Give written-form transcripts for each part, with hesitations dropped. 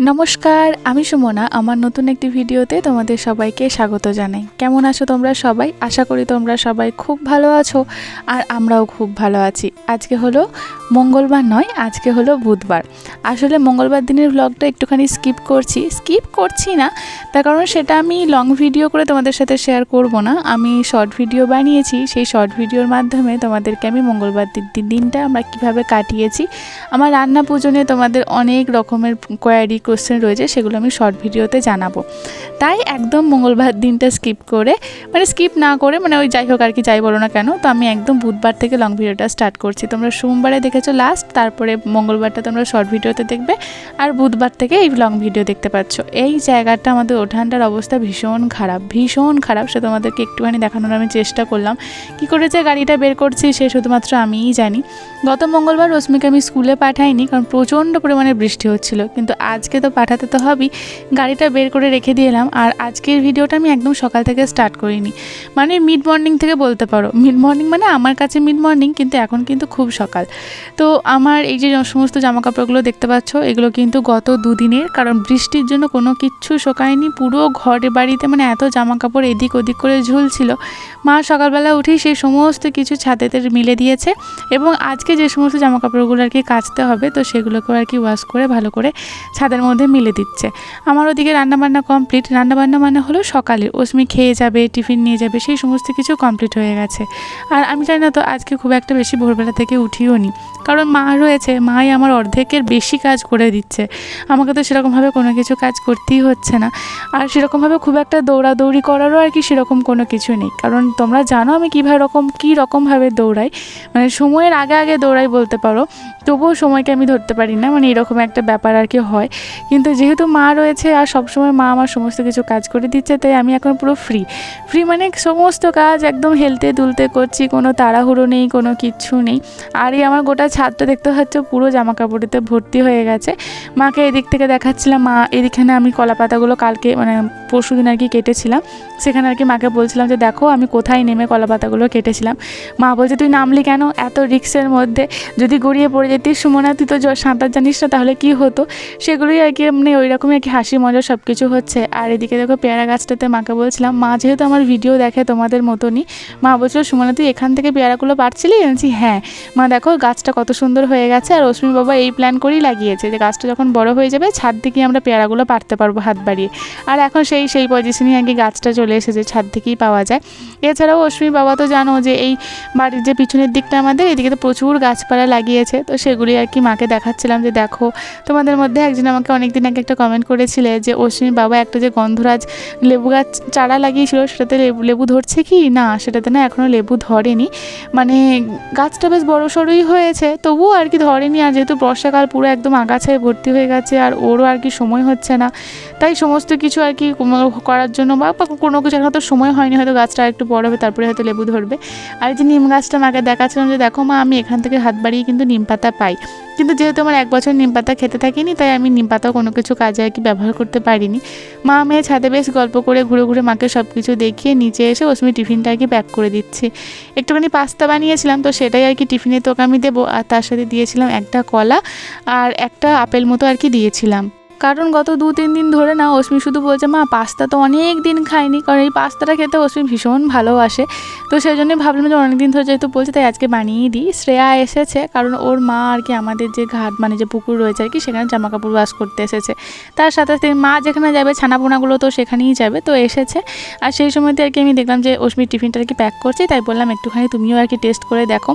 নমস্কার, আমি সুমনা। আমার নতুন একটি ভিডিওতে তোমাদের সবাইকে স্বাগত জানাই। কেমন আছো তোমরা সবাই? আশা করি তোমরা সবাই খুব ভালো আছো, আর আমরাও খুব ভালো আছি। আজকে হলো মঙ্গলবার নয়, আজকে হলো বুধবার। আসলে মঙ্গলবার দিনের ব্লগটা একটুখানি স্কিপ করছি না, তার কারণ সেটা আমি লং ভিডিও করে তোমাদের সাথে শেয়ার করব না। আমি শর্ট ভিডিও বানিয়েছি, সেই শর্ট ভিডিওর মাধ্যমে তোমাদেরকে আমি মঙ্গলবার দিনটা আমরা কীভাবে কাটিয়েছি, আমার রান্না পুজোনে তোমাদের অনেক রকমের কোয়ারি কোশ্চেন রয়েছে, সেগুলো আমি শর্ট ভিডিওতে জানাবো। তাই একদম মঙ্গলবার দিনটা স্কিপ না করে ওই যাই হোক আর কি, যাই বলো না কেন, তো আমি একদম বুধবার থেকে লং ভিডিওটা স্টার্ট করছি। তোমরা সোমবারে দেখেছো লাস্ট, তারপরে মঙ্গলবারটা তোমরা শর্ট ভিডিওতে দেখবে, আর বুধবার থেকে এই লং ভিডিও দেখতে পাচ্ছ। এই জায়গাটা আমাদের উঠানটার অবস্থা ভীষণ খারাপ, সে তোমাদেরকে একটুখানি দেখানোর আমি চেষ্টা করলাম। কি করেছে গাড়িটা বের করছি সে শুধুমাত্র আমিই জানি। গত মঙ্গলবার রশ্মিকে আমি স্কুলে পাঠাইনি, কারণ প্রচণ্ড পরিমাণে বৃষ্টি হচ্ছিল, কিন্তু আজকে তো পাঠাতে তো হবেই। গাড়িটা বের করে রেখে দিয়ে এলাম। আর আজকের ভিডিওটা আমি একদম সকাল থেকে স্টার্ট করিনি, মিড মর্নিং থেকে বলতে পারো। মিড মর্নিং আমার কাছে মিড মর্নিং, কিন্তু এখন কিন্তু খুব সকাল। তো আমার এই যে সমস্ত জামাকাপড়গুলো দেখতে পাচ্ছ, এগুলো কিন্তু গত দুদিনের, কারণ বৃষ্টির জন্য কোনো কিচ্ছু শোকায়নি। পুরো ঘরে বাড়িতে এত জামাকাপড় এদিক ওদিক করে ঝুলছিল। মা সকালবেলা উঠেই সেই সমস্ত কিছু ছাদেতে মিলে দিয়েছে, এবং আজকে যে সমস্ত জামাকাপড়গুলো আর কি কাচতে হবে, তো সেগুলোকেও আর কি ওয়াশ করে ভালো করে ছাদের মধ্যে মিলে দিচ্ছে। আমার ওদিকে রান্নাবান্না কমপ্লিট। রান্নাবান্না হলো সকালে অশ্মি খেয়ে যাবে, টিফিন নিয়ে যাবে, সেই সমস্ত কিছু কমপ্লিট হয়ে গেছে। আর আমি চাই না তো আজকে খুব একটা বেশি ভোরবেলা থেকে উঠিও নি, কারণ মা রয়েছে, মাই আমার অর্ধেকের বেশি কাজ করে দিচ্ছে। আমাকে তো সেরকমভাবে কোনো কিছু কাজ করতেই হচ্ছে না, আর সেরকমভাবে খুব একটা দৌড়াদৌড়ি করারও আর কি সেরকম কোনো কিছু নেই। কারণ তোমরা জানো আমি কী রকমভাবে দৌড়াই, সময়ের আগে দৌড়াই বলতে পারো, তবুও সময়কে আমি ধরতে পারি না, এরকম একটা ব্যাপার আর কি হয়। কিন্তু যেহেতু মা রয়েছে আর সবসময় মা আমার সমস্ত কিছু কাজ করে দিচ্ছে, তাই আমি এখন পুরো ফ্রি সমস্ত কাজ একদম হেলতে দুলতে করছি, কোনো তাড়াহুড়ো নেই, কোনো কিচ্ছু নেই। আর এই আমার গোটা ছাদটা দেখতে হচ্ছে পুরো জামাকাপড়েতে ভর্তি হয়ে গেছে। মাকে এদিক থেকে দেখাচ্ছিলাম, মা এদিকখানে আমি কলা পাতাগুলো কালকে পরশু দিন আর কি কেটেছিলাম, সেখানে আর কি মাকে বলছিলাম যে দেখো আমি কোথায় নেমে কলা পাতাগুলো কেটেছিলাম। মা বলছে তুই নামলি কেন এত রিক্সের মধ্যে, যদি গড়িয়ে পড়ে যেতিস সুমনা, তুই তো সাঁতার জানিস না, তাহলে কি হতো। সেগুলোই আর কি ওই রকমই আর কি হাসি মজা সব কিছু হচ্ছে। আর এদিকে দেখো পেয়ারা গাছটাতে মাকে বলছিলাম, মা যেহেতু আমার ভিডিও দেখে তোমাদের মতনই, মা বলছিল সুমনা তুই এখান থেকে পেয়ারাগুলো পারছিলি? বলছি হ্যাঁ মা, দেখো গাছটা কত সুন্দর হয়ে গেছে। আর অশ্মি বাবা এই প্ল্যান করেই লাগিয়েছে যে গাছটা যখন বড় হয়ে যাবে ছাদ থেকে আমরা পেয়ারাগুলো পারতে পারবো হাত বাড়িয়ে। আর এখন সেই পজিশনেই আর কি গাছটা চলে এসেছে, ছাদ থেকেই পাওয়া যায়। এছাড়াও অশ্মি বাবা তো জানো যে এই বাড়ির যে পিছনের দিকটা আমাদের, এদিকে তো প্রচুর গাছপালা লাগিয়েছে, তো সেগুলি আর কি মাকে দেখাচ্ছিলাম যে দেখো। তোমাদের মধ্যে একজন আমাকে অনেকদিন আগে একটা কমেন্ট করেছিলে যে অশ্বিনীর বাবা একটা যে গন্ধরাজ লেবু গাছ চারা লাগিয়েছিল, সেটাতে লেবু ধরছে কি না, সেটাতে না এখনও লেবু ধরেনি। গাছটা বেশ বড় সড়োই হয়েছে, তবুও আর কি ধরেনি। আর যেহেতু বর্ষাকাল পুরো একদম আগাছায় ভর্তি হয়ে গেছে, আর ওরও আর কি সময় হচ্ছে না, তাই সমস্ত কিছু আর কি করার জন্য বা কোনো কিছু হয়তো সময় হয়নি, হয়তো গাছটা একটু বড় হবে তারপরে হয়তো লেবু ধরবে। আর এই যে নিম গাছটা মাকে দেখাচ্ছিলাম যে দেখো মা, আমি এখান থেকে হাত বাড়িয়ে কিন্তু নিম পাতা পাই, কিন্তু যেহেতু আমার 1 বছর নিম পাতা খেতে থাকিনি, তাই আমি নিম পাতাও কোনো কিছু কাজে আর কি ব্যবহার করতে পারিনি। মা মেয়ে ছাদে বেশ গল্প করে ঘুরে মাকে সব কিছু দেখিয়ে নিচে এসে অশ্মি টিফিনটা আর কি প্যাক করে দিচ্ছি। একটুখানি পাস্তা বানিয়েছিলাম, তো সেটাই আর কি টিফিনে তোকে আমি দেবো। আর তার সাথে দিয়েছিলাম একটা কলা আর একটা আপেল মতো আর কি দিয়েছিলাম। কারণ গত 2-3 দিন ধরে না অশ্মি শুধু বলছে মা পাস্তা তো অনেক দিন খাইনি, কারণ এই পাস্তাটা খেতে অশ্মি ভীষণ ভালোবাসে। তো সেই জন্যই ভাবলাম যে অনেক দিন ধরে যেহেতু বলছে, তাই আজকে বানিয়েই দিই। শ্রেয়া এসেছে, কারণ ওর মা আর কি আমাদের যে ঘাট যে পুকুর রয়েছে আর কি, সেখানে জামাকাপড় ওয়াশ করতে এসেছে। তার সাথে সাথে মা যেখানে যাবে ছানাপোনাগুলো তো সেখানেই যাবে, তো এসেছে। আর সেই সময়তে আর কি আমি দেখলাম যে অশ্মির টিফিনটা আর কি প্যাক করছি, তাই বললাম একটুখানি তুমিও আর কি টেস্ট করে দেখো।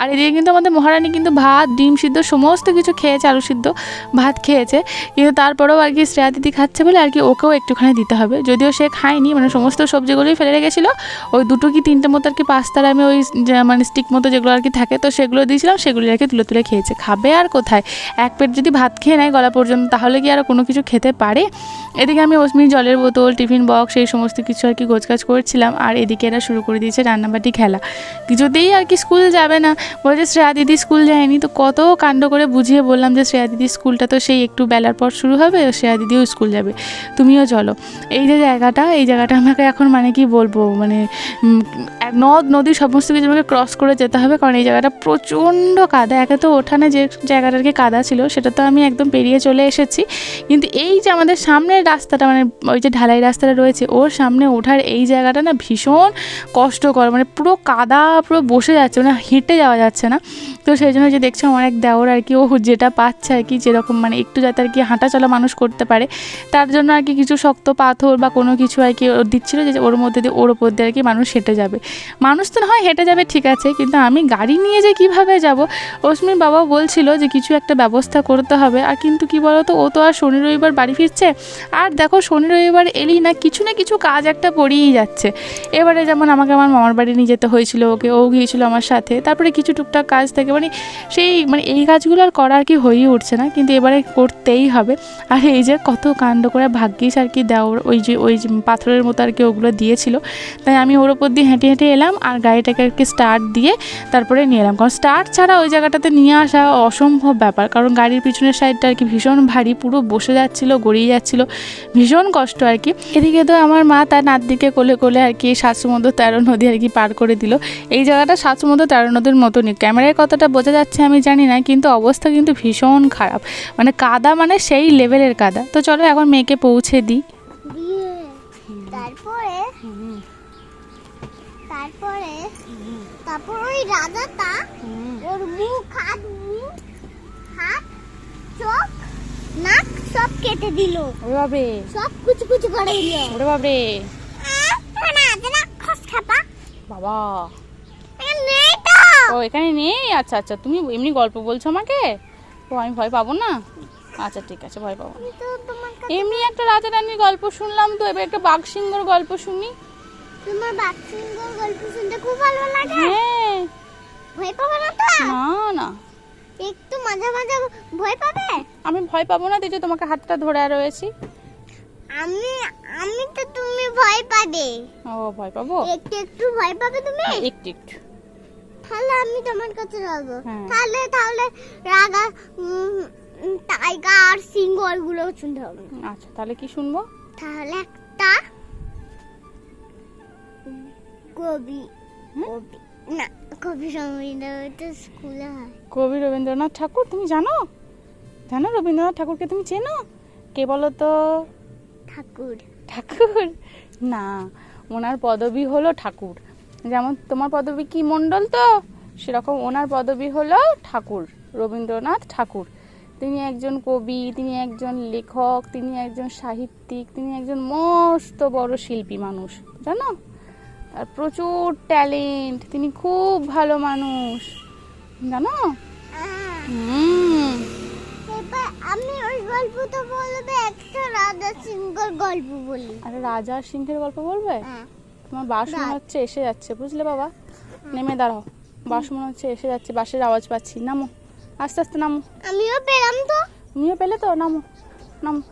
আর এদিকে কিন্তু আমাদের মহারানী কিন্তু ভাত ডিম সিদ্ধ সমস্ত কিছু খেয়েছে, আলু সিদ্ধ ভাত খেয়েছে, কিন্তু তারপরেও আর কি শ্রেয়া দিদি খাচ্ছে বলে আর কি ওকেও একটুখানি দিতে হবে। যদিও সে খায়নি, সমস্ত সবজিগুলোই ফেলে রেখেছিলো, ওই 2 কি 3টে মতো আর কি পাস্তার আমি ওই স্টিক মতো যেগুলো আর কি থাকে, তো সেগুলো দিয়েছিলাম, সেগুলি আর কি তুলে খেয়েছে। খাবে আর কোথায়, এক পেট যদি ভাত খেয়ে নেয় গলা পর্যন্ত, তাহলে কি আর কোনো কিছু খেতে পারে। এদিকে আমি অশ্মির জলের বোতল টিফিন বক্স এই সমস্ত কিছু আর কি গোছগাছ করছিলাম, আর এদিকে এরা শুরু করে দিয়েছে রান্নাবাটি খেলা। কিছুতেই আর কি স্কুল যাবে না, বলছে শ্রেয়া দিদি স্কুল যায়নি। তো কত কাণ্ড করে বুঝিয়ে বললাম যে শ্রেয়া দিদির স্কুলটা তো সেই একটু বেলার পর শুরু হবে, শ্রেয়া দিদিও স্কুল যাবে, তুমিও চলো। এই যে জায়গাটা, এই জায়গাটা আমাকে এখন মানে কি বলবো, মানে নদ নদী সমস্ত কিছু আমাকে ক্রস করে যেতে হবে, কারণ এই জায়গাটা প্রচণ্ড কাদা। একে তো ওঠানে যে জায়গাটা আর কি কাদা ছিল সেটা তো আমি একদম পেরিয়ে চলে এসেছি, কিন্তু এই যে আমাদের সামনের রাস্তাটা, মানে ওই যে ঢালাই রাস্তাটা রয়েছে ওর সামনে ওঠার এই জায়গাটা না ভীষণ কষ্টকর, মানে পুরো কাদা, পুরো বসে যাচ্ছে, মানে হেঁটে যাওয়া যাচ্ছে না। তো সেই জন্য যে দেখছো আমার এক দেওর আর কি, ও যেটা পাচ্ছে আর কি, যেরকম মানে একটু যাতে আর কি হাঁটা চলা মানুষ করতে পারে, তার জন্য আর কি কিছু শক্ত পাথর বা কোনো কিছু আর কি ওর দিচ্ছিলো, যে ওর মধ্যে দিয়ে ওর ওপর দিয়ে আর কি মানুষ হেঁটে যাবে। মানুষ তো হয় হেঁটে যাবে ঠিক আছে, কিন্তু আমি গাড়ি নিয়ে যে কীভাবে যাব, অস্মির বাবাও বলছিল যে কিছু একটা ব্যবস্থা করতে হবে। আর কিন্তু কি বলতো, ও তো আর শনি রবিবার বাড়ি ফিরছে, আর দেখো শনি রবিবার এলেই না কিছু কাজ একটা পড়েই যাচ্ছে। এবারে যেমন আমাকে আমার মামার বাড়ি নিয়ে যেতে হয়েছিল ওকে, ও গিয়েছিল আমার সাথে, তারপরে কিছু টুকটাক কাজ থেকে মানে সেই মানে এই কাজগুলো আর করা আর কি হয়েই উঠছে না, কিন্তু এবারে করতেই হবে। আর এই যে কত কাণ্ড করে, ভাগ্যিস আর কি দেওর ওই যে পাথরের মতো আর কি ওগুলো দিয়েছিল, তাই আমি ওর ওপর দিয়ে হেঁটে হেঁটে এলাম, আর গাড়িটাকে আর কি স্টার্ট দিয়ে তারপরে নিয়ে এলাম, কারণ স্টার্ট ছাড়া ওই জায়গাটাতে নিয়ে আসা অসম্ভব ব্যাপার, কারণ গাড়ির পিছনের সাইডটা আর কি ভীষণ ভারী, পুরো বসে যাচ্ছিলো, গড়িয়ে যাচ্ছিলো, ভীষণ কষ্ট আর কি। এদিকে তো আমার মা তার নাতদিকে কোলে কোলে আর কি 713 নদী আর কি পার করে দিল। এই জায়গাটা 713 নদীর মতনই, ক্যামেরায় কতটা বোঝা যাচ্ছে আমি জানি না, কিন্তু অবস্থা কিন্তু ভীষণ খারাপ, মানে কাদা, মানে সেই লেভেলের কাদা। তো চলো এখন মেয়েকে পৌঁছে দিই। তারপর ওই রাজাটা ওর মুখ, হাত, চোখ, নাক সব কেটে দিল। ওরে বাবারে, সব কুচি করে দিল। ওরে বাবারে, মানে আছে না খস খাপা বাবা, নেই তো। ও এখানে নেই, আচ্ছা আচ্ছা, তুমি এমনি গল্প বলছো আমাকে, ও আমি ভয় পাবো না, আচ্ছা ঠিক আছে, ভয় পাবো না। এমনি একটা রাজা রানীর গল্প শুনলাম, তো এবার একটা বাঘ সিংহর গল্প শুনি। তোমার বাঘ সিংহর গল্প শুনতে খুব ভালো লাগে? হ্যাঁ। ভয় পাবে না তো? না না, একটু মাঝে মাঝে ভয় পাবে? আমি ভয় পাবো না, দিদি তোমাকে হাতটা ধরে রয়েছি। আমি তো তুমি ভয় পাবে। ও ভয় পাবো, একটু ভয় পাবে তুমি? একটু। তাহলে আমি তোমার কাছে যাবো। হ্যাঁ। তাহলে রাগা টাইগার সিংহ এগুলো শুনতে হবে। আচ্ছা তাহলে কি শুনবো? তাহলে একটা কবি না, কবি রবীন্দ্রনাথ স্কুলে হয়। কবি রবীন্দ্রনাথ ঠাকুর, তুমি জানো রবীন্দ্রনাথ ঠাকুরকে তুমি চেনো? কে বলো তো? ঠাকুর না, ওনার পদবী হলো ঠাকুর, যেমন তোমার পদবী কি মণ্ডল, তো সেরকম ওনার পদবী হলো ঠাকুর, রবীন্দ্রনাথ ঠাকুর। তিনি একজন কবি, তিনি একজন লেখক, তিনি একজন সাহিত্যিক, তিনি একজন মস্ত বড় শিল্পী মানুষ, জানো? আর প্রচুর ট্যালেন্ট, তিনি খুব ভালো মানুষ, জানো? এবার আমি ওই গল্পটা বলবো, একটা রাজা সিংহের গল্প বলি। আরে রাজা সিংহের গল্প বলবে? তোমার বাস মনে হচ্ছে এসে যাচ্ছে, বুঝলে বাবা, নেমে দাঁড়াও, বাস মনে হচ্ছে এসে যাচ্ছে, বাসের আওয়াজ পাচ্ছি, নামো, আস্তে আস্তে নামো। আমিও পেলাম তো। তুমিও পেলে তো, নামো নামো।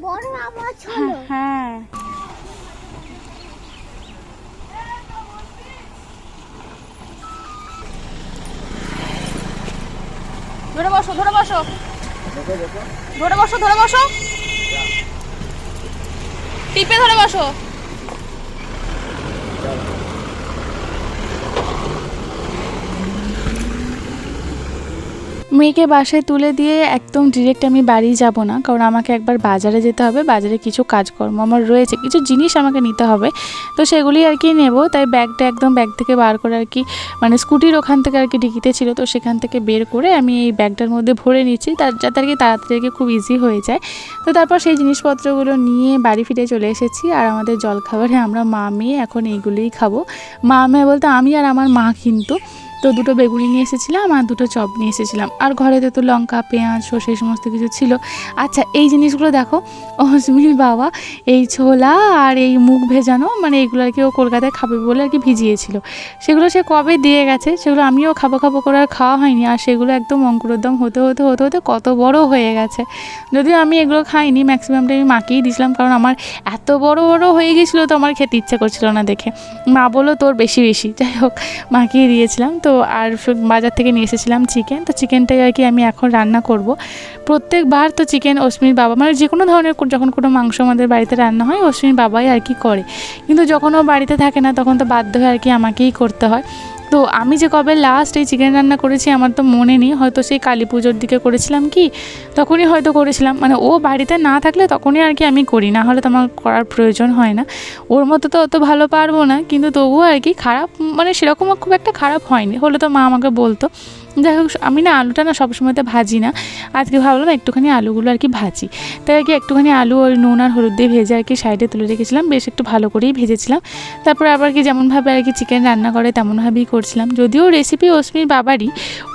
বড় আওয়াজ হলো। হ্যাঁ, ধরে বসো টিপে ধরে বসো। মেয়েকে বাসায় তুলে দিয়ে একদম ডিরেক্ট আমি বাড়ি যাব না, কারণ আমাকে একবার বাজারে যেতে হবে, বাজারে কিছু কাজকর্ম আমার রয়েছে, কিছু জিনিস আমাকে নিতে হবে, তো সেগুলি আর কি নেব। তাই ব্যাগটা একদম ব্যাগ থেকে বার করে আর কি, মানে স্কুটির ওখান থেকে আর কি ডিকিতে ছিল, তো সেখান থেকে বের করে আমি এই ব্যাগটার মধ্যে ভরে নিচ্ছি, যাতে আর কি তাড়াতাড়ি আর কি খুব ইজি হয়ে যায়। তো তারপর সেই জিনিসপত্রগুলো নিয়ে বাড়ি ফিরে চলে এসেছি, আর আমাদের জলখাবারে আমরা মা মেয়ে এখন এইগুলোই খাবো। মা মেয়ে বলতে আমি আর আমার মা, কিন্তু তো দুটো বেগুনি নিয়ে এসেছিলাম আর দুটো চপ নিয়ে এসেছিলাম, আর ঘরে তো লঙ্কা, পেঁয়াজ, সর্ষে সমস্ত কিছু ছিল। আচ্ছা এই জিনিসগুলো দেখো, অস্মির বাবা এই ছোলা আর এই মুগ ভেজানো, মানে এগুলো আর কি ও কলকাতায় খাবে বলে আর কি ভিজিয়েছিল, সেগুলো সে কবে দিয়ে গেছে, সেগুলো আমিও খাবো করে আর খাওয়া হয়নি, আর সেগুলো একদম অঙ্কুরোদ্গম হতে কত বড় হয়ে গেছে। যদিও আমি এগুলো খাইনি, ম্যাক্সিমামটা আমি মাকেই দিয়েছিলাম, কারণ আমার এত বড় হয়ে গেছিলো, তো আমার খেতে ইচ্ছে করছিল না দেখে, মা বললো তোর বেশি, যাই হোক মাকেই দিয়েছিলাম। তো আর বাজার থেকে নিয়ে এসেছিলাম চিকেন। তো চিকেনটাই আর কি আমি এখন রান্না করব। প্রত্যেকবার তো চিকেন অশ্মির বাবা, মানে যে কোনো ধরনের যখন কোনো মাংস আমাদের বাড়িতে রান্না হয় অশ্মির বাবাই আর কি করে, কিন্তু যখন ও বাড়িতে থাকে না তখন তো বাধ্য হয়ে আর কি আমাকেই করতে হয়। তো আমি যে কবে লাস্ট এই চিকেন রান্না করেছি আমার তো মনে নেই, হয়তো সেই কালী পুজোর দিকে করেছিলাম কি, তখনই হয়তো করেছিলাম। মানে ও বাড়িতে না থাকলে তখনই আর কি আমি করি, না হলে তো আমার করার প্রয়োজন হয় না। ওর মতো তো অত ভালো পারবো না, কিন্তু তবুও আর কি খারাপ, মানে সেরকম খুব একটা খারাপ হয়নি, হলে তো মা আমাকে বলতো। যাই হোক, আমি না আলুটা না সবসময় তো ভাজি না, আজকে ভাবলাম একটুখানি আলুগুলো আর কি ভাজি। তাই আর কি একটুখানি আলু ওই নুন আর হলুদ দিয়ে ভেজে আর কি সাইডে তুলে রেখেছিলাম, বেশ একটু ভালো করেই ভেজেছিলাম। তারপর আবার কি যেমনভাবে আর কি চিকেন রান্না করে তেমনভাবেই করছিলাম, যদিও রেসিপি অশ্মির বাবারই,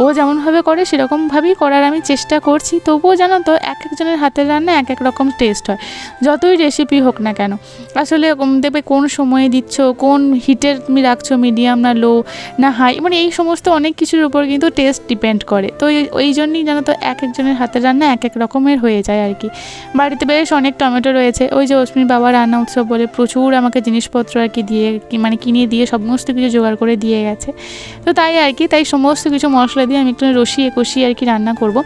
ও যেমনভাবে করে সেরকমভাবেই করার আমি চেষ্টা করছি। তবুও জানো তো এক একজনের হাতের রান্না এক এক রকম টেস্ট হয়, যতই রেসিপি হোক না কেন। আসলে দেখবে কোন সময়ে দিচ্ছ, কোন হিটের তুমি রাখছো, মিডিয়াম না লো না হাই, মানে এই সমস্ত অনেক কিছুর উপর কিন্তু টেস্ট ডিপেন্ড করে। তো ওই জন্যই জানো তো এক একজনের হাতের রান্না এক এক রকমের হয়ে যায় আর কি। বাড়িতে বেশ অনেক টমেটো রয়েছে, ওই যে অশ্মির বাবা রান্না উৎসব বলে প্রচুর আমাকে জিনিসপত্র আর কি দিয়ে, মানে কিনে দিয়ে সমস্ত কিছু জোগাড় করে দিয়ে গেছে। তো তাই আর কি, তাই সমস্ত কিছু মশলা দিয়ে আমি একটু রসিয়ে কষিয়ে আর কি রান্না করব।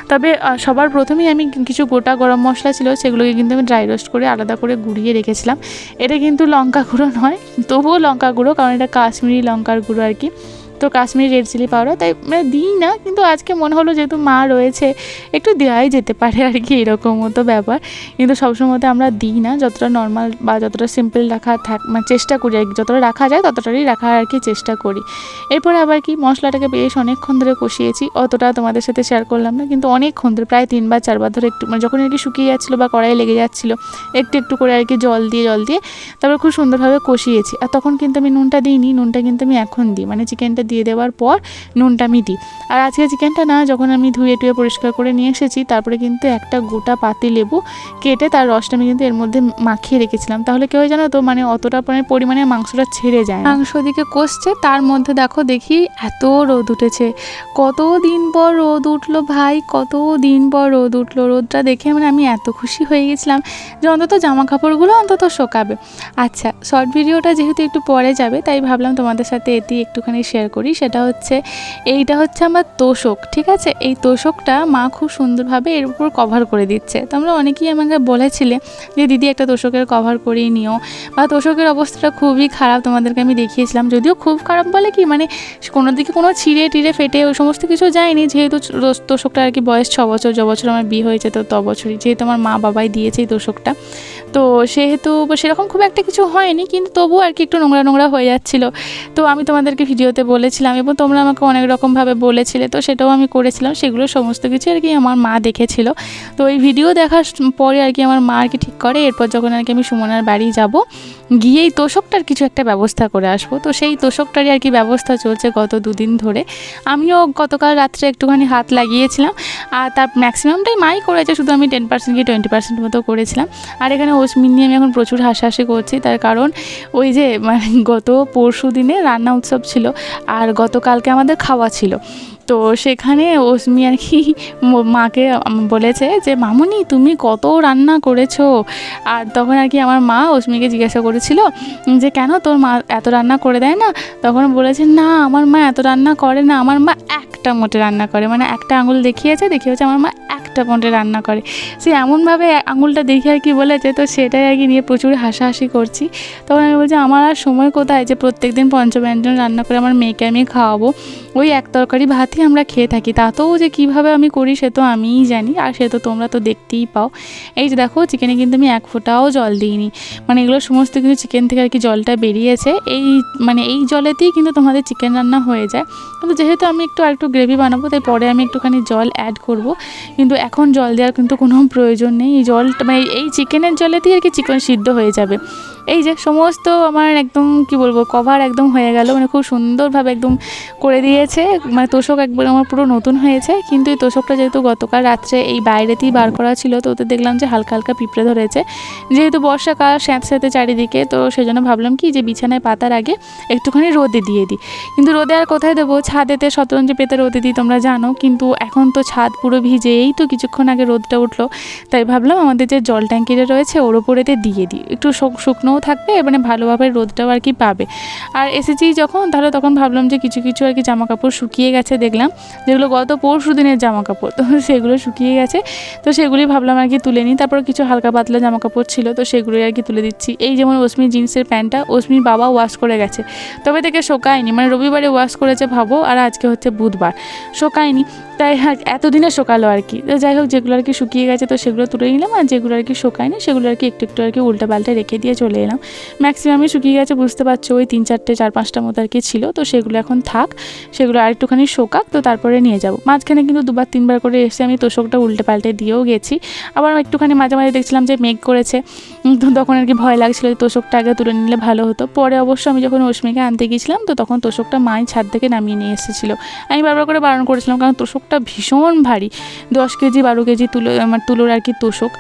তবে সবার প্রথমেই আমি কিছু গোটা গরম মশলা ছিল সেগুলোকে কিন্তু আমি ড্রাই রোস্ট করে আলাদা করে গুঁড়িয়ে রেখেছিলাম। এটা কিন্তু লঙ্কা গুঁড়ো নয়, তবুও লঙ্কা গুঁড়ো, কারণ এটা কাশ্মীরি লঙ্কার গুঁড়ো আর কি। তো কাশ্মীরি রেড চিলি পাউডার, তাই মানে দিই না, কিন্তু আজকে মনে হলো যেহেতু মা রয়েছে একটু দেওয়াই যেতে পারে আর কি, এরকম মতো ব্যাপার। কিন্তু সবসময় তো আমরা দিই না, যতটা নর্মাল বা যতটা সিম্পল রাখা মানে চেষ্টা করি আর কি, যতটা রাখা যায় ততটাই রাখার আর কি চেষ্টা করি। এরপরে আবার কি মশলাটাকে বেশ অনেকক্ষণ ধরে কষিয়েছি, অতটা তোমাদের সাথে শেয়ার করলাম না, কিন্তু অনেকক্ষণ ধরে প্রায় 3বার 4বার ধরে একটু, মানে যখন আর কি শুকিয়ে যাচ্ছিলো বা কড়াই লেগে যাচ্ছিলো একটু একটু করে আর কি জল দিয়ে তারপর খুব সুন্দরভাবে কষিয়েছি। আর তখন কিন্তু আমি নুনটা দিইনি, নুনটা কিন্তু আমি এখন দিই, মানে চিকেনটা দিয়ে দেওয়ার পর নুনটা আমি দিই। আর আজকে চিকেনটা না যখন আমি ধুয়ে টুয়ে পরিষ্কার করে নিয়ে এসেছি, তারপরে কিন্তু একটা গোটা পাতি লেবু কেটে তার রসটা আমি কিন্তু এর মধ্যে মাখিয়ে রেখেছিলাম, তাহলে কেউ জানো তো মানে অতটা পরিমাণে মাংসটা ছেড়ে যায়। মাংস দিকে কষছে, তার মধ্যে দেখি এত রোদ উঠেছে, কতদিন পর রোদ উঠলো ভাই, কতদিন পর রোদ উঠলো। রোদটা দেখে মানে আমি এত খুশি হয়ে গেছিলাম যে অন্তত জামা কাপড়গুলো অন্তত শোকাবে। আচ্ছা, শর্ট ভিডিওটা যেহেতু একটু পরে যাবে তাই ভাবলাম তোমাদের সাথে এটি একটুখানি শেয়ার করি। সেটা হচ্ছে এইটা হচ্ছে আমার তোষক, ঠিক আছে। এই তোষকটা মা খুব সুন্দরভাবে এর উপর কভার করে দিচ্ছে। তোমরা অনেকেই আমাকে বলেছিলে যে দিদি একটা তোষকের কভার করিয়ে নিও, বা তোষকের অবস্থাটা খুবই খারাপ, তোমাদেরকে আমি দেখিয়েছিলাম। যদিও খুব খারাপ বলে কি, মানে কোনো দিকে কোনো ছিঁড়ে টিড়ে ফেটে ওই সমস্ত কিছু যায়নি, যেহেতু তোষকটা আর কি বয়স 6 বছর, যে বছর আমার বিয়ে হয়েছে তো বছরই, যেহেতু আমার মা বাবাই দিয়েছে এই তোষকটা, তো সেহেতু সেরকম খুব একটা কিছু হয়নি, কিন্তু তবুও আর কি একটু নোংরা নোংরা হয়ে যাচ্ছিলো। তো আমি তোমাদেরকে ভিডিওতে বলেছিলাম এবং তোমরা আমাকে অনেক রকমভাবে বলেছিলে, তো সেটাও আমি করেছিলাম, সেগুলো সমস্ত কিছু আর কি আমার মা দেখেছিল। তো এই ভিডিও দেখার পরে আর কি আমার মা আর কি ঠিক করে এরপর যখন আর কি আমি সুমনার বাড়ি যাব, গিয়ে এই তোষকটার কিছু একটা ব্যবস্থা করে আসবো। তো সেই তোষকটারই আর কি ব্যবস্থা চলছে গত 2 দিন ধরে। আমিও গতকাল রাত্রে একটুখানি হাত লাগিয়েছিলাম, আর তার ম্যাক্সিমামটাই মাই করেছে, শুধু আমি 10% কি 20% মতো করেছিলাম। আর এখানে অশ্মিন নিয়ে আমি এখন প্রচুর হাসাহাসি করছি, তার কারণ ওই যে মানে গত পরশু দিনে রান্না উৎসব ছিল আর গতকালকে আমাদের খাওয়া ছিল। তো সেখানে অশ্মি আর কি মাকে বলেছে যে মামুনি তুমি কত রান্না করেছো। আর তখন আর কি আমার মা অশ্মিকে জিজ্ঞাসা করেছিল যে কেন তোর মা এত রান্না করে দেয় না, তখন বলেছে না আমার মা এত রান্না করে না, আমার মা একটা মোটে রান্না করে, মানে একটা আঙুল দেখিয়েছে আমার মা একটা মোটে রান্না করে। সে এমনভাবে আঙুলটা দেখে আর কি বলেছে, তো সেটাই আর কি নিয়ে প্রচুর হাসাহাসি করছি। তখন আমি বলছি আমার আর সময় কোথায় যে প্রত্যেকদিন পঞ্চব্যঞ্জন রান্না করে আমার মেয়েকে আমি খাওয়াবো, ওই এক তরকারি ভাতই আমরা খেয়ে থাকি, তাতেও যে কীভাবে আমি করি সে তো আমিই জানি, আর সে তো তোমরা তো দেখতেই পাও। এই যে দেখো চিকেনে কিন্তু আমি 1 ফোঁটাও জল দিইনি, মানে এগুলো সমস্ত কিছু চিকেন থেকে আর কি জলটা বেরিয়েছে, এই জলেতেই কিন্তু তোমাদের চিকেন রান্না হয়ে যায়। কিন্তু যেহেতু আমি আরেকটু গ্রেভি বানাবো তাই পরে আমি একটুখানি জল অ্যাড করব, কিন্তু এখন জল দেওয়ার কিন্তু কোনো প্রয়োজন নেই। এই জলটা মানে এই চিকেনের জলেতেই আর কি চিকেন সিদ্ধ হয়ে যাবে। এই যে সমস্ত আমার একদম কি বলবো কভার একদম হয়ে গেল, মানে খুব সুন্দরভাবে একদম করে দিয়েছে, মানে তোষক একবার আমার পুরো নতুন হয়েছে। কিন্তু এই তোষকটা যেহেতু গতকাল রাত্রে এই বাইরেতেই বার করা ছিল, তো ওতে দেখলাম যে হালকা হালকা পিঁপড়ে ধরেছে, যেহেতু বর্ষাকাল স্যাঁতস্যাঁতে চারিদিকে, তো সেজন্য ভাবলাম কি যে বিছানায় পাতার আগে একটুখানি রোদে দিয়ে দিই। কিন্তু রোদে আর কোথায় দেবো, ছাদেতে শতরঞ্জি পেতে রোদে দিই তোমরা জানো, কিন্তু এখন তো ছাদ পুরো ভিজে, এই তো কিছুক্ষণ আগে রোদটা উঠলো, তাই ভাবলাম আমাদের যে জল ট্যাঙ্কিটা রয়েছে ওর ওপরেতে দিয়ে দিই, একটু শুকনো ছায়াও থাকবে, মানে ভালোভাবে রোদটাও আর কি পাবে। আর এসেছি যখন তাহলে তখন ভাবলাম যে কিছু কিছু আর কি জামা কাপড় শুকিয়ে গেছে, দেখলাম যেগুলো গত পরশু দিনের জামা কাপড়, তো সেগুলো শুকিয়ে গেছে, তো সেগুলি ভাবলাম আর কি তুলে নিই। তারপর কিছু হালকা পাতলা জামা কাপড় ছিল, তো সেগুলোই আর কি তুলে দিচ্ছি। এই যেমন অস্মির জিন্সের প্যান্টটা অস্মির বাবা ওয়াশ করে গেছে, তবে থেকে শোকায়নি, মানে রবিবারে ওয়াশ করেছে ভাবো, আর আজকে হচ্ছে বুধবার, শোকায়নি, তাই এতদিনে শোকালো আর কি। তো যাই হোক, যেগুলো আর কি শুকিয়ে গেছে তো সেগুলো তুলে নিলাম, আর যেগুলো আর কি শোকায়নি সেগুলো আর কি একটু একটু আর কি উল্টা পাল্টে রেখে দিয়ে চলে এলাম। ম্যাক্সিমামই শুকিয়ে গেছে, বুঝতে পারছো, ওই 3-4টে 4-5টা মতো আর কি ছিল, তো সেগুলো এখন থাক, সেগুলো আর একটুখানি শোকাক, তো তারপরে নিয়ে যাব। মাঝখানে কিন্তু 2-3বার করে এসে আমি তোষকটা উল্টে পাল্টে দিয়েও গেছি। আবার একটুখানি মাঝে মাঝে দেখছিলাম যে মেঘ করেছে, তো তখন আর কি ভয় লাগছিল যে তোষকটা আগে তুলে নিলে ভালো হতো। পরে অবশ্য আমি যখন অস্মিকে আনতে গিয়েছিলাম তো তখন তোষকটা মাই ছাদ থেকে নামিয়ে নিয়ে এসেছিলো। আমি বারবার করে বারণ করেছিলাম, কারণ তোষকটা ভীষণ ভারী, 10 কেজি 12 কেজি আমার তুলোর আর কি তোষক,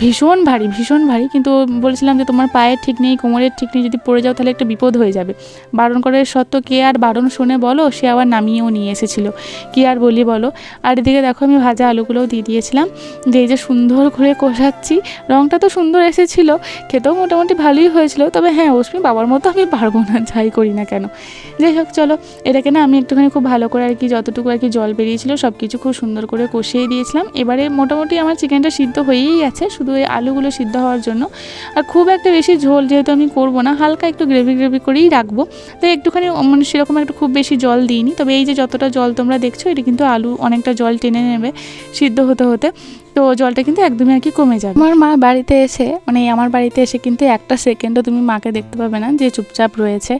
ভীষণ ভারী ভীষণ ভারী। কিন্তু বলেছিলাম যে তোমার পায়ের ঠিক নেই, কোমরের ঠিক নেই, যদি পড়ে যাও তাহলে একটা বিপদ হয়ে যাবে। বারণ করে সত্ত্বেও কে আর বারণ শুনে বলো, সে আবার নামিয়েও নিয়ে এসেছিলো, কি আর বলি বলো। আর এদিকে দেখো আমি ভাজা আলুগুলোও দিয়ে দিয়েছিলাম, যে এই যে সুন্দর করে কষাচ্ছি, রঙটা তো সুন্দর এসেছিলো, খেতেও মোটামুটি ভালোই হয়েছিল। তবে হ্যাঁ, অস্মি বাবার মতো আমি পারবো না, যাই করি না কেন। যাই হোক চলো, এটাকে না আমি একটুখানি খুব ভালো করে আর কি যতটুকু আর কি জল বেরিয়েছিল সব কিছু খুব সুন্দর করে কষিয়ে দিয়েছিলাম। এবারে মোটামুটি আমার চিকেনটা সিদ্ধ হয়েই গেছে, শুধু এই আলুগুলো সিদ্ধ হওয়ার জন্য। আর খুব একটা বেশি ঝোল যেহেতু আমি করবো না, হালকা একটু গ্রেভি গ্রেভি করেই রাখবো, তাই একটুখানি মানে সেরকম একটু খুব বেশি জল দিইনি। তবে এই যে যতটা জল তোমরা দেখছো, এটা কিন্তু আলু অনেকটা জল টেনে নেবে সিদ্ধ হতে হতে, তো জলটা কিন্তু একদমই আর কি কমে যাবে। আমার মা বাড়িতে এসে, মানে আমার বাড়িতে এসে কিন্তু একটা সেকেন্ডও তুমি মাকে দেখতে পাবে না যে চুপচাপ রয়েছে।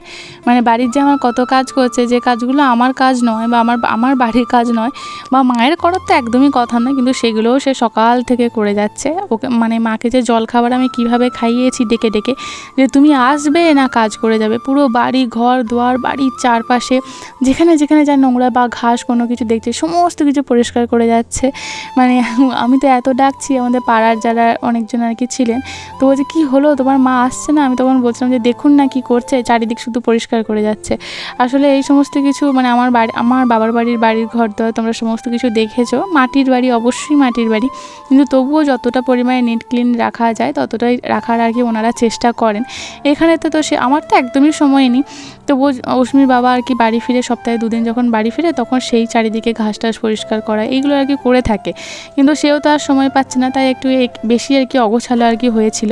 মানে বাড়ির যে আমার কত কাজ করছে, যে কাজগুলো আমার কাজ নয় বা আমার বাড়ির কাজ নয় বা মায়ের করার তো একদমই কথা নয়, কিন্তু সেগুলোও সে সকাল থেকে করে যাচ্ছে। ওকে মানে মাকে যে জল খাবার আমি কিভাবে খাইয়েছি ডেকে ডেকে, যে তুমি আসবে না কাজ করে যাবে, পুরো বাড়ি ঘর দুয়ার বাড়ির চারপাশে যেখানে যেখানে যা নোংরা বা ঘাস কোনো কিছু দেখছে সমস্ত কিছু পরিষ্কার করে যাচ্ছে। মানে আমি তো এত ডাকছি, আমাদের পাড়ার যারা অনেকজন আর কি ছিলেন, তো বলছে কী হলো তোমার মা আসছে না, আমি তখন বলছিলাম যে দেখুন না কি করছে, চারিদিক শুধু পরিষ্কার করে যাচ্ছে। আসলে এই সমস্ত কিছু মানে আমার বাবার বাড়ির ঘর দোয়ার তোমরা সমস্ত কিছু দেখেছো, মাটির বাড়ি, অবশ্যই মাটির বাড়ি, কিন্তু তবুও যতটা পরিমাণে নিট ক্লিন রাখা যায় ততটাই রাখার আর কি ওনারা চেষ্টা করেন। এখানে তো সে আমার তো একদমই সময় নেই, তবুও অস্মির বাবা আর কি বাড়ি ফিরে সপ্তাহে 2 দিন যখন বাড়ি ফিরে তখন সেই চারিদিকে ঘাস টাস পরিষ্কার করা এইগুলো আর কি করে থাকে, কিন্তু সেও তো আর সময় পাচ্ছে না, তাই একটু বেশি আর কি অগোছালো আর কি হয়েছিল।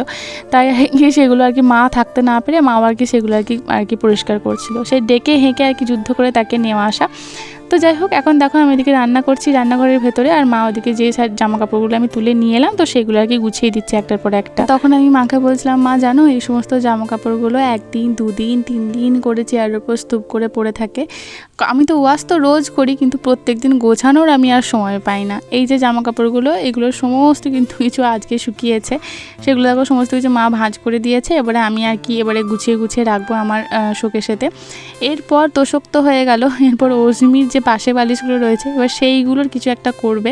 তাই গিয়ে সেগুলো আর কি মা থাকতে না পেরে মা আর কি সেগুলো আর কি পরিষ্কার করছিল, সেই ডেকে হেঁকে আর কি যুদ্ধ করে তাকে নেওয়া আসা। তো যাই হোক, এখন দেখো আমি এদিকে রান্না করছি রান্নাঘরের ভেতরে, আর মা ওদিকে যে জামা কাপড়গুলো আমি তুলে নিয়ে এলাম তো সেগুলো আর কি গুছিয়ে দিচ্ছে একটার পর একটা। তখন আমি মাকে বলছিলাম, মা জানো এই সমস্ত জামা কাপড়গুলো 1 দিন 2 দিন 3 দিন করে চেয়ারের উপর স্তূপ করে পড়ে থাকে। আমি তো ওয়াশ তো রোজ করি, কিন্তু প্রত্যেক দিন গোছানোর আমি আর সময় পাই না। এই যে জামা কাপড়গুলো এগুলো সমস্ত কিন্তু কিছু আজকে শুকিয়েছে, সেগুলো দেখো সমস্ত কিছু মা ভাঁজ করে দিয়েছে। এবারে আমি আর কি এবারে গুছিয়ে গুছিয়ে রাখবো আমার শোকেসেতে। এরপর তোষক তো হয়ে গেল, এরপর অজমির যে পাশে বালিশগুলো রয়েছে এবার সেইগুলোর কিছু একটা করবে,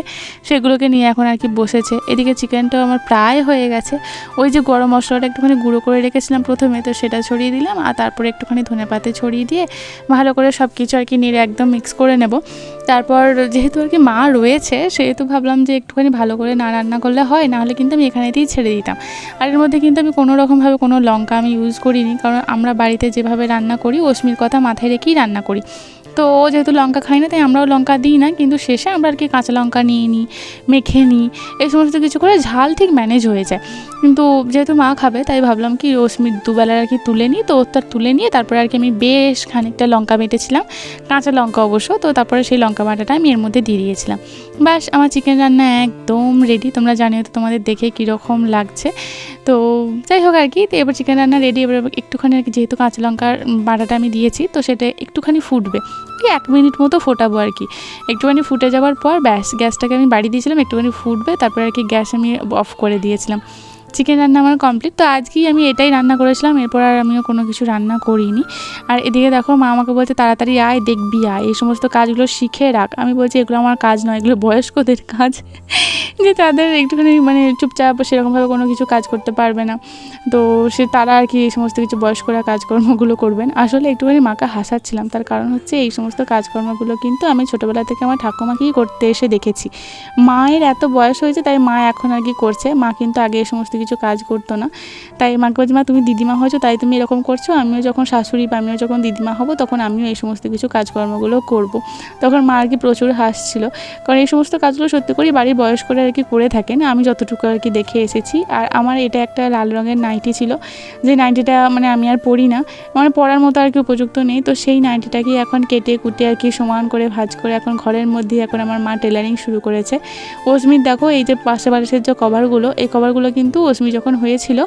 সেগুলোকে নিয়ে এখন আর কি বসেছে। এদিকে চিকেনটাও আমার প্রায় হয়ে গেছে, ওই যে গরম মশলাটা একটুখানি গুঁড়ো করে রেখেছিলাম প্রথমে, তো সেটা ছড়িয়ে দিলাম, আর তারপরে একটুখানি ধনেপাতা ছড়িয়ে দিয়ে ভালো করে সব কিছু আর কি নেড়ে একদম মিক্স করে নেব। তারপর যেহেতু আর কি মা রয়েছে সেহেতু ভাবলাম যে একটুখানি ভালো করে না রান্না করলে হয়, নাহলে কিন্তু আমি এখানেতেই ছেড়ে দিতাম। আর এর মধ্যে কিন্তু আমি কোনো রকমভাবে কোনো লঙ্কা আমি ইউজ করিনি, কারণ আমরা বাড়িতে যেভাবে রান্না করি অস্মির কথা মাথায় রেখেই রান্না করি, তো ও যেহেতু লঙ্কা খাই না তাই আমরাও লঙ্কা দিই না, কিন্তু শেষে আমরা আর কি কাঁচা লঙ্কা নিয়ে নিই, মেখে নিই, এই সমস্ত কিছু করে ঝাল ঠিক ম্যানেজ হয়ে যায়। কিন্তু যেহেতু মা খাবে তাই ভাবলাম কি অস্মির দুবেলার আর কি তুলে নিই, তো ওটা তুলে নিয়ে তারপরে আর কি আমি বেশ খানিকটা লঙ্কা বেটেছিলাম, কাঁচা লঙ্কা অবশ্য, তো তারপরে সেই লঙ্কা বাটাটা আমি এর মধ্যে দিয়ে দিয়েছিলাম। ব্যাস আমার চিকেন রান্না একদম রেডি। তোমরা জানিও তো তোমাদের দেখে কীরকম লাগছে। তো যাই হোক আর কি, তো এবার চিকেন রান্না রেডি। এবার একটুখানি আর কি যেহেতু কাঁচা লঙ্কার বাটাটা আমি দিয়েছি তো সেটা একটুখানি ফুটবে, 1 মিনিট মতো ফোটাবো আর কি। একটুখানি ফুটে যাওয়ার পর ব্যাস গ্যাসটাকে আমি বাড়িয়ে দিয়েছিলাম, একটুখানি ফুটবে, তারপরে আর কি গ্যাস আমি অফ করে দিয়েছিলাম। চিকেন রান্না আমার কমপ্লিট। তো আজকেই আমি এটাই রান্না করেছিলাম, এরপর আর আমিও কোনো কিছু রান্না করিনি। আর এদিকে দেখো মা আমাকে বলছে তাড়াতাড়ি আয়, দেখবি আয়, এই সমস্ত কাজগুলো শিখে রাখ। আমি বলছি এগুলো আমার কাজ নয়, এগুলো বয়স্কদের কাজ, যে তাদের একটুখানি মানে চুপচাপ সেরকমভাবে কোনো কিছু কাজ করতে পারবে না, তো তারা আর কি এই সমস্ত কিছু বয়স্করা কাজকর্মগুলো করবেন। আসলে একটুখানি মাকে হাসাচ্ছিলাম, তার কারণ হচ্ছে এই সমস্ত কাজকর্মগুলো কিন্তু আমি ছোটোবেলা থেকে আমার ঠাকুমাকেই করতে এসে দেখেছি। মায়ের এত বয়স হয়েছে তাই মা এখন আর কি করছে, মা কিন্তু আগে এই সমস্ত কিছু কাজ করতো না। তাই মাকে বলছি, মা তুমি দিদিমা হয়েছো তাই তুমি এরকম করছো, আমিও যখন শাশুড়ি বা আমিও যখন দিদিমা হব তখন আমিও এই সমস্ত কিছু কাজকর্মগুলো করব। তখন মা আর কি প্রচুর হাসছিল, কারণ এই সমস্ত কাজগুলো সত্যি করেই বাড়ির বয়স্করা আর কি করে থাকেন, আমি যতটুকু আর কি দেখে এসেছি। আর আমার এটা একটা লাল রঙের নাইটি ছিল, যে নাইটিটা মানে আমি আর পরি না, মানে পরার মতো আর কি উপযুক্ত নেই। তো সেই নাইটিটাকে এখন কেটে কুটে আর কি সমান করে ভাঁজ করে এখন ঘরের মধ্যেই এখন আমার মা টেলারিং শুরু করেছে। অস্মির দেখো এই যে পাশে বালিশের যে কভারগুলো, এই কভারগুলো কিন্তু অস্মি যখন হয়েছিল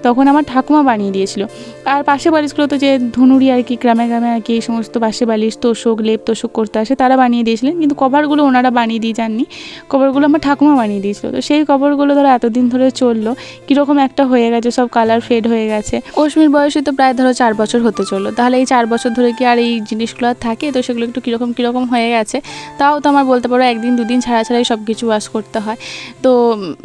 তখন আমার ঠাকুমা বানিয়ে দিয়েছিল। আর পাশে বালিশগুলো তো যে ধুনুরি আর কি গ্রামে গ্রামে আর কি এই সমস্ত পাশে বালিশ তোষক লেপ তোষক করতে আসে তারা বানিয়ে দিয়েছিলেন, কিন্তু কভারগুলো ওনারা বানিয়ে দিয়ে যাননি, কভারগুলো আমার ঠাকুমা বানিয়ে দিয়েছিল। তো সেই কভারগুলো ধরো এতদিন ধরে চললো, কীরকম একটা হয়ে গেছে, সব কালার ফেড হয়ে গেছে। অস্মির বয়সে তো প্রায় ধরো 4 বছর হতে চললো, তাহলে এই 4 বছর ধরে কি আর এই জিনিসগুলো আর থাকে? তো সেগুলো একটু কীরকম হয়ে গেছে। তাও তো আমার বলতে পারো 1 দিন 2 দিন ছাড়া ছাড়াই সব কিছু ওয়াশ করতে হয়। তো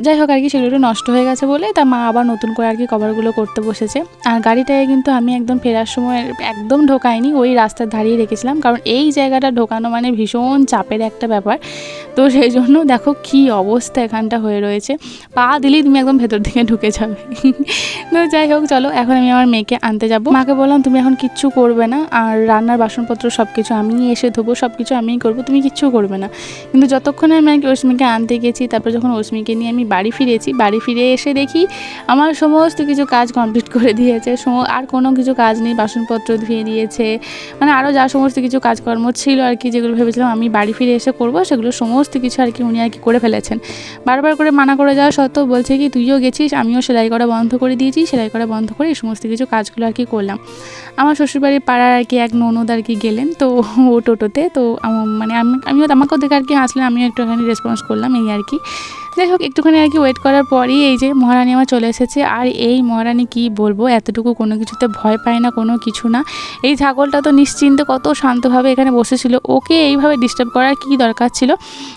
যাই হোক আর কি সেগুলো একটু নষ্ট হয়ে গেছে বলে তা মা আবার নতুন করে আর কি কভারগুলো করতে বসেছে। আর গাড়িটায় কিন্তু আমি একদম ফেরার সময় একদম ঢোকাইনি, ওই রাস্তার ধারিয়ে রেখেছিলাম, কারণ এই জায়গাটা ঢোকানো মানে ভীষণ চাপের একটা ব্যাপার। তো সেই জন্য দেখো কি অবস্থা এখানটা হয়ে রয়েছে, পা দিলেই তুমি একদম ভেতর দিকে ঢুকে যাবে। তো যাই হোক চলো, এখন আমি আমার মেয়েকে আনতে যাব। মাকে বললাম তুমি এখন কিচ্ছু করবে না, আর রান্নার বাসনপত্র সব কিছু আমি এসে ধোবো, সব কিছু আমিই করবো, তুমি কিচ্ছু করবে না। কিন্তু যতক্ষণে আমি আর কি অস্মিকে আনতে গেছি, তারপর যখন অস্মিকে নিয়ে আমি বাড়ি ফিরেছি, বাড়ি ফিরে এসে দেখি আমার সমস্ত কিছু কাজ কমপ্লিট করে দিয়েছে, আর কোনো কিছু কাজ নেই, বাসনপত্র ধুয়ে দিয়েছে, মানে আরও যা সমস্ত কিছু কাজকর্ম ছিল আর কি, যেগুলো ভেবেছিলাম আমি বাড়ি ফিরে এসে করবো, সেগুলো সমস্ত কিছু আর কি উনি আর কি করে ফেলেছেন। বারবার করে মানা করে যাওয়া সত্ত্বেও বলছে কি তুইও গেছিস, আমিও সেলাই করা বন্ধ করে দিয়েছি, সেলাই করা বন্ধ করে এই সমস্ত কিছু কাজগুলো আর কি করলাম। আমার শ্বশুরবাড়ির পাড়ার আর কি এক ননদ আর কি গেলেন, তো ও টোটোতে, তো মানে আমিও আমাকেও দেখে আর কি হাসলেন, আমিও একটুখানি রেসপন্স করলাম এই আর কি। যাই হোক একটুখানি আর কি ওয়েট করার পরই এই যে মহারানী আমার চলে এসেছে। আর এই মহারানী কি বলবো, এতটুকু কোনো কিছুতে ভয় পায় না, কোনো কিছু না। এই ছাগলটা তো নিশ্চিন্তে কত শান্তভাবে এখানে বসেছিল, ওকে এইভাবে ডিস্টার্ব করার কী দরকার ছিল,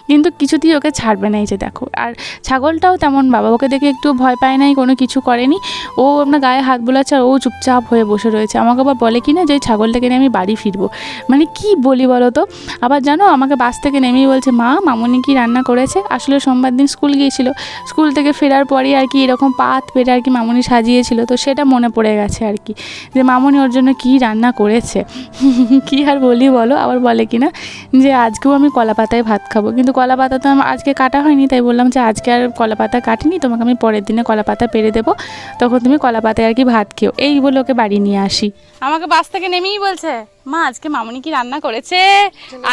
কিন্তু কিছুতেই ওকে ছাড়বে না। এই যে দেখো, আর ছাগলটাও তেমন বাবা, ওকে দেখে একটু ভয় পায় নাই, কোনো কিছু করেনি, ও আপনার গায়ে হাত বোলাচ্ছে আর ও চুপচাপ হয়ে বসে রয়েছে। আমাকে আবার বলে কি না যে ওই ছাগলটাকে নিয়ে আমি বাড়ি ফিরবো, মানে কি বলি বলো তো। আবার জানো আমাকে বাস থেকে নেমেই বলছে মা মামুনি কি রান্না করেছে। আসলে সোমবার দিন স্কুল গিয়েছিল, স্কুল থেকে ফেরার পরেই আর কি এরকম পাত পেরে আর কি মামুনি সাজিয়েছিল, তো সেটা মনে পড়ে গেছে আর কি, যে মামুনি ওর জন্য কী রান্না করেছে। কী আর বলি বলো। আবার বলে কি না যে আজকেও আমি কলা পাতায় ভাত খাবো, কিন্তু কলা পাতা তো আমার আজকে কাটা হয়নি, তাই বললাম যে আজকে আর কলা পাতা কাটিনি, তোমাকে আমি পরের দিনে কলা পাতা পেরে দেবো, তখন তুমি কলা পাতায় আর কি ভাত খেও, এই বলে ওকে বাড়ি নিয়ে আসি। আমাকে বাস থেকে নেমেই বলছে মা আজকে মামুনি কি রান্না করেছে,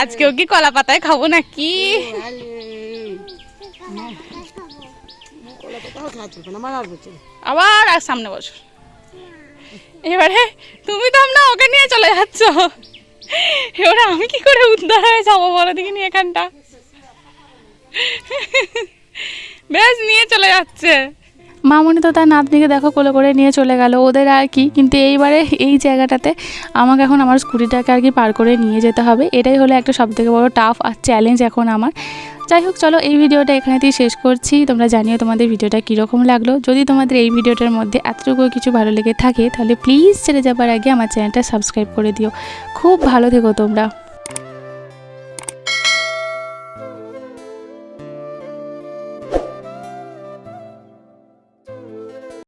আজকেও কি কলা পাতায় খাবো নাকি। আবার আর সামনে বছর, এবারে তুমি তো না ওকে নিয়ে চলে যাচ্ছ, এবারে আমি কি করে উদ্ধার হয়ে যাবো বলো দেখিনি, এখানটা বেশ নিয়ে চলে যাচ্ছে। মামুনি তো তার নাতনিকে দেখো কোলে করে নিয়ে চলে গেল ওদের আর কি, কিন্তু এইবারে এই জায়গাটাতে আমাকে এখন আমার স্কুটিটাকে আর কি পার করে নিয়ে যেতে হবে, এটাই হলো একটা সবথেকে বড় টাফ আর চ্যালেঞ্জ এখন আমার। যাই হোক চলো এই ভিডিওটা এখানেতেই শেষ করছি, তোমরা জানিও তোমাদের ভিডিওটা কীরকম লাগলো। যদি তোমাদের এই ভিডিওটার মধ্যে এতটুকু কিছু ভালো লেগে থাকে তাহলে প্লিজ ছেড়ে যাবার আগে আমার চ্যানেলটা সাবস্ক্রাইব করে দিও। খুব ভালো থেকো তোমরা।